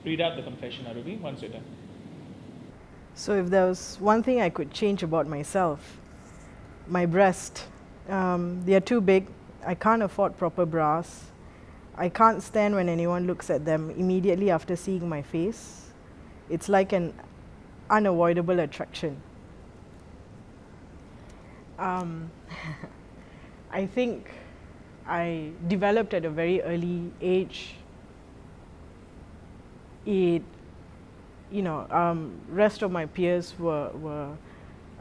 read out the confession, Arubi, once you're done. So if there was one thing I could change about myself, my breast. They are too big. I can't afford proper bras. I can't stand when anyone looks at them immediately after seeing my face. It's like an unavoidable attraction. I think I developed at a very early age. It, rest of my peers were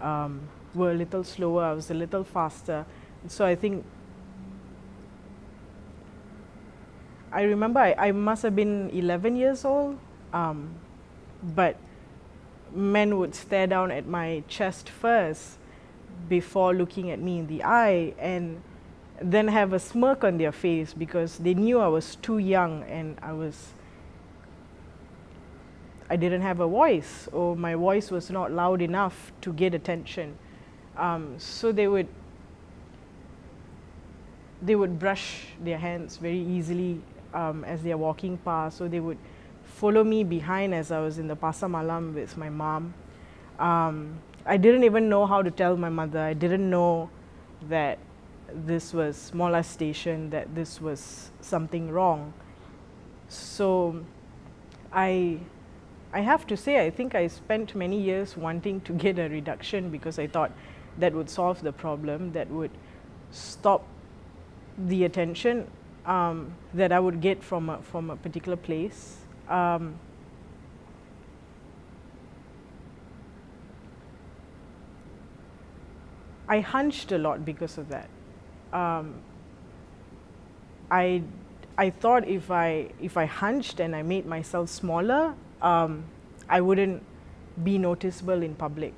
a little slower. I was a little faster. So I think I remember I must have been 11 years old, but men would stare down at my chest first before looking at me in the eye, and then have a smirk on their face because they knew I was too young and I didn't have a voice, or my voice was not loud enough to get attention. So they would brush their hands very easily as they are walking past. So they would follow me behind as I was in the Pasar Malam with my mom. I didn't even know how to tell my mother. I didn't know that this was molestation, that this was something wrong. So I have to say, I think I spent many years wanting to get a reduction because I thought that would solve the problem, that would stop the attention that I would get from a particular place. I hunched a lot because of that. I thought if I hunched and I made myself smaller, I wouldn't be noticeable in public.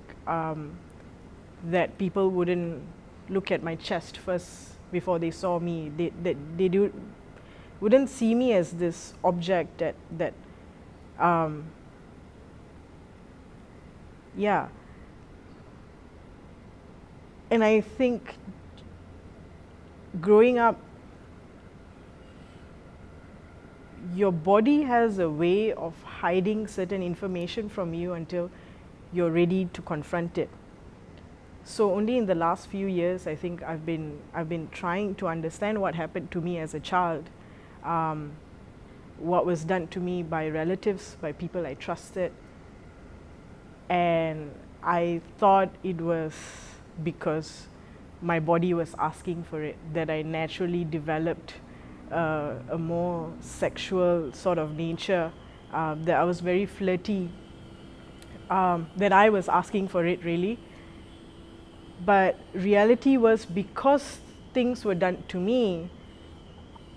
That people wouldn't look at my chest first before they saw me. They wouldn't see me as this object that yeah. And I think growing up, your body has a way of hiding certain information from you until you're ready to confront it. So only in the last few years, I think I've been trying to understand what happened to me as a child, what was done to me by relatives, by people I trusted, and I thought it was because my body was asking for it that I naturally developed a more sexual sort of nature, that I was very flirty, that I was asking for it really. But reality was, because things were done to me,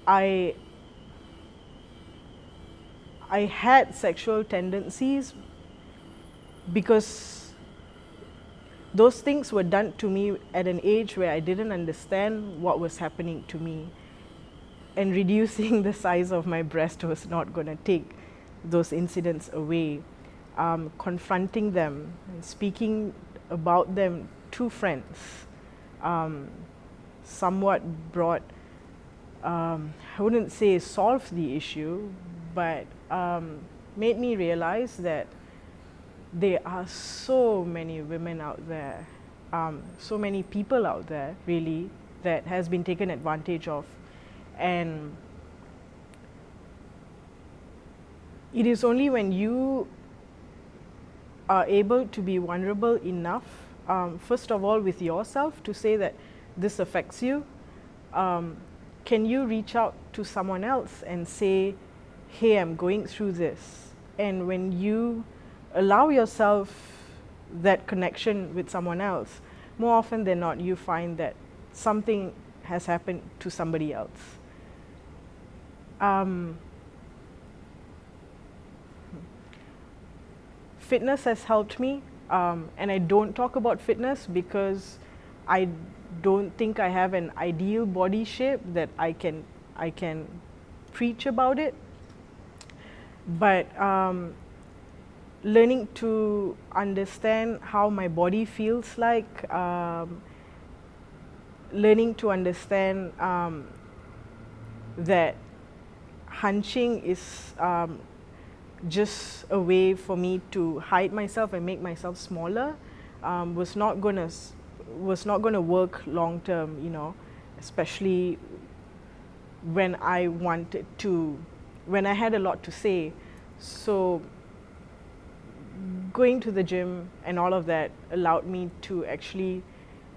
I had sexual tendencies because those things were done to me at an age where I didn't understand what was happening to me. And reducing the size of my breast was not going to take those incidents away. Confronting them and speaking about them to friends somewhat brought, I wouldn't say solved the issue, but made me realize that there are so many women out there, so many people out there really, that has been taken advantage of. And it is only when you are able to be vulnerable enough, first of all with yourself, to say that this affects you, can you reach out to someone else and say, hey, I'm going through this. And when you allow yourself that connection with someone else, more often than not, you find that something has happened to somebody else. Fitness has helped me, and I don't talk about fitness because I don't think I have an ideal body shape that I can preach about it. But learning to understand how my body feels like, learning to understand that hunching is just a way for me to hide myself and make myself smaller, was not gonna work long term, you know, especially when I wanted to, when I had a lot to say. So going to the gym and all of that allowed me to actually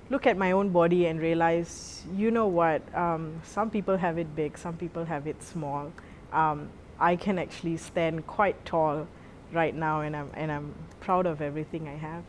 look at my own body and realize, you know what, some people have it big, some people have it small. I can actually stand quite tall right now, and I'm proud of everything I have.